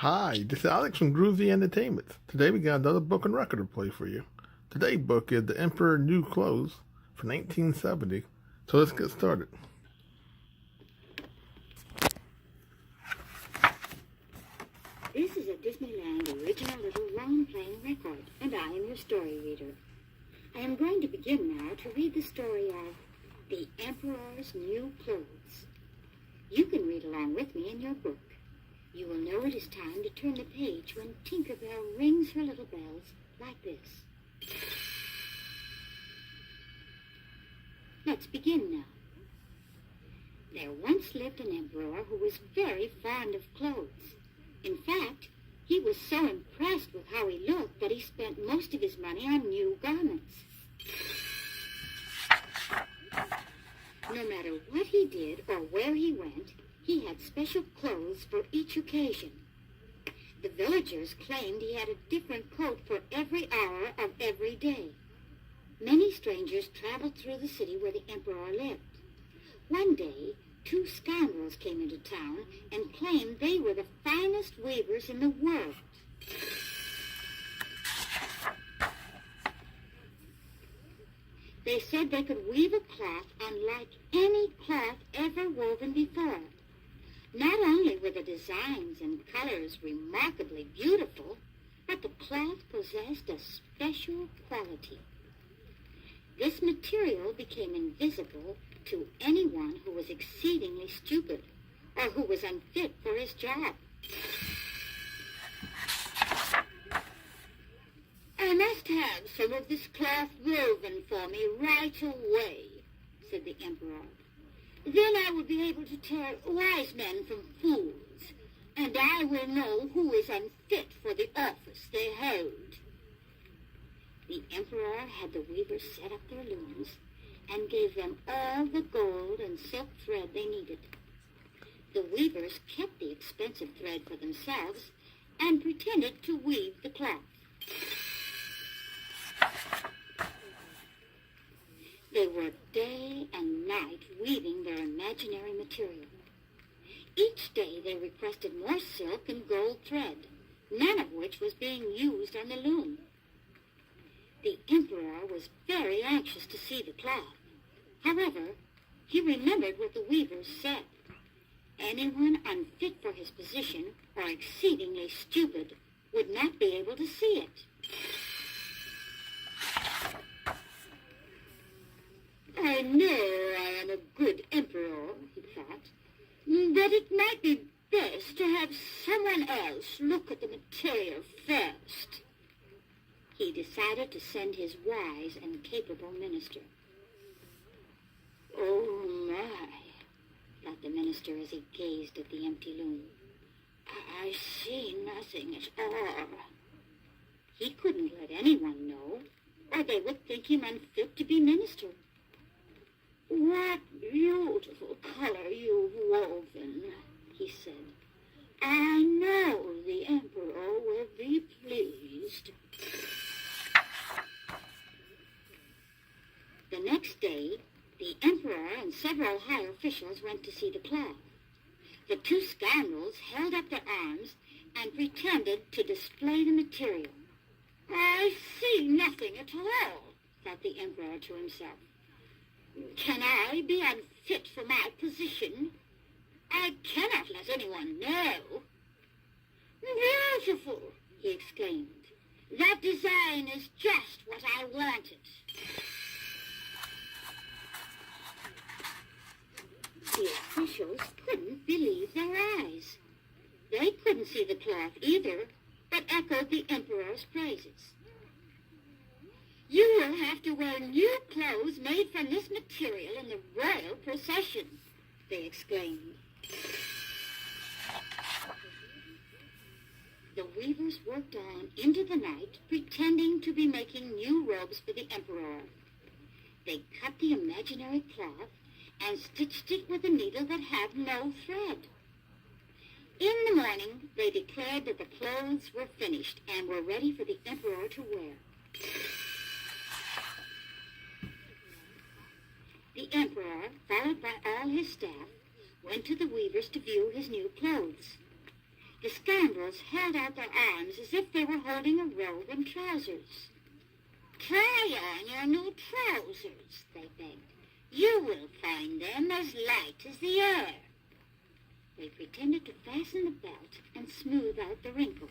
Hi, this is Alex from Groovy Entertainment. Today we got another book and record to play for you. Today's book is The Emperor New Clothes from 1970. So let's get started. This is a Disneyland original little long-playing record, and I am your story reader. I am going to begin now to read the story of The Emperor's New Clothes. You can read along with me in your book. You will know it is time to turn the page when Tinker Bell rings her little bells like this. Let's begin now. There once lived an emperor who was very fond of clothes. In fact, he was so impressed with how he looked that he spent most of his money on new garments. No matter what he did or where he went, he had special clothes for each occasion. The villagers claimed he had a different coat for every hour of every day. Many strangers traveled through the city where the emperor lived. One day, two scoundrels came into town and claimed they were the finest weavers in the world. They said they could weave a cloth unlike any cloth ever woven before. Not only were the designs and colors remarkably beautiful, but the cloth possessed a special quality. This material became invisible to anyone who was exceedingly stupid or who was unfit for his job. "I must have some of this cloth woven for me right away," said the emperor. "Then I will be able to tell wise men from fools, and I will know who is unfit for the office they hold." The emperor had the weavers set up their looms and gave them all the gold and silk thread they needed. The weavers kept the expensive thread for themselves and pretended to weave the cloth. They worked day and night weaving their imaginary material. Each day they requested more silk and gold thread, none of which was being used on the loom. The emperor was very anxious to see the cloth. However, he remembered what the weavers said. Anyone unfit for his position or exceedingly stupid would not be able to see it. "I know I am a good emperor," he thought, "but it might be best to have someone else look at the material first." He decided to send his wise and capable minister. "Oh my," thought the minister as he gazed at the empty loom. "I see nothing at all." He couldn't let anyone know, or they would think him unfit to be minister. "What beautiful color you've woven," he said. "I know the emperor will be pleased." The next day, the emperor and several high officials went to see the cloth. The two scoundrels held up their arms and pretended to display the material. "I see nothing at all," thought the emperor to himself. "Can I be unfit for my position? I cannot let anyone know." "Beautiful!" he exclaimed. "That design is just what I wanted." The officials couldn't believe their eyes. They couldn't see the cloth either, but echoed the emperor's praises. "You will have to wear new clothes made from this material in the royal procession," they exclaimed. The weavers worked on into the night, pretending to be making new robes for the emperor. They cut the imaginary cloth and stitched it with a needle that had no thread. In the morning, they declared that the clothes were finished and were ready for the emperor to wear. The emperor, followed by all his staff, went to the weavers to view his new clothes. The scoundrels held out their arms as if they were holding a robe and trousers. "Try on your new trousers," they begged. "You will find them as light as the air." They pretended to fasten the belt and smooth out the wrinkles.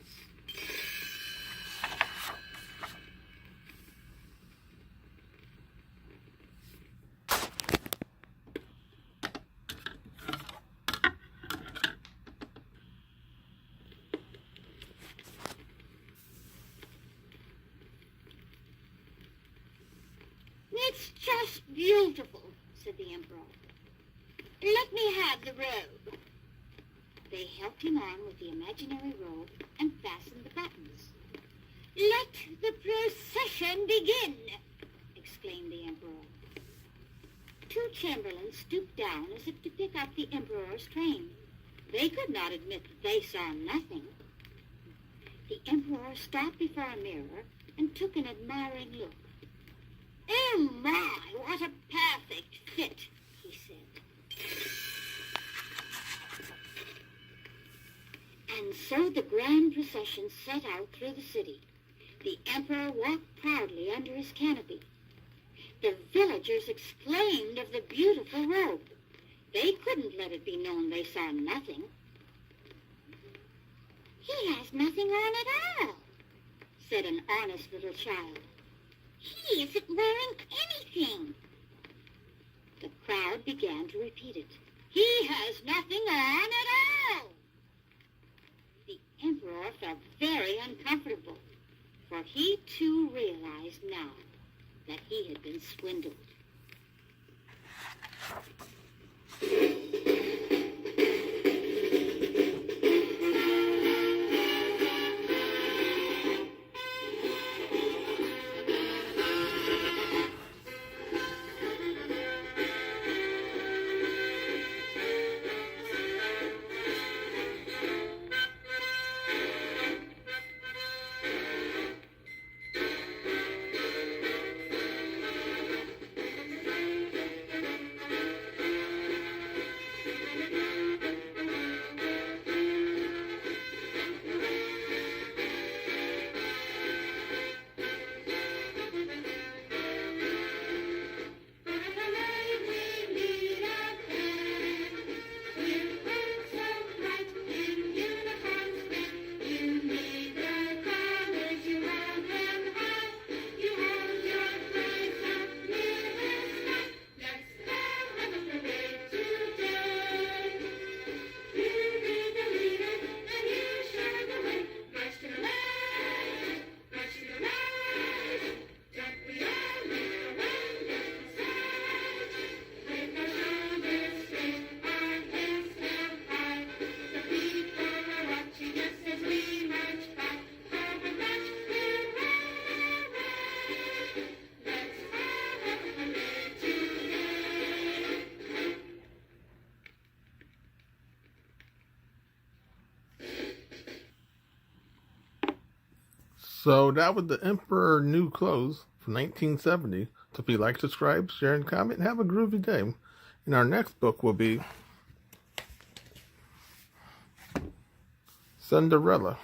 "It's just beautiful," said the emperor. "Let me have the robe." They helped him on with the imaginary robe and fastened the buttons. "Let the procession begin," exclaimed the emperor. Two chamberlains stooped down as if to pick up the emperor's train. They could not admit that they saw nothing. The emperor stopped before a mirror and took an admiring look. "Oh my, what a perfect fit," he said. And so the grand procession set out through the city. The emperor walked proudly under his canopy. The villagers exclaimed of the beautiful robe. They couldn't let it be known they saw nothing. "He has nothing on at all," said an honest little child. "He isn't wearing anything." The crowd began to repeat it. "He has nothing on at all." The emperor felt very uncomfortable, for he too realized now that he had been swindled. So that was The Emperor New Clothes from 1970. So please like, subscribe, share, and comment, and have a groovy day. And our next book will be Cinderella.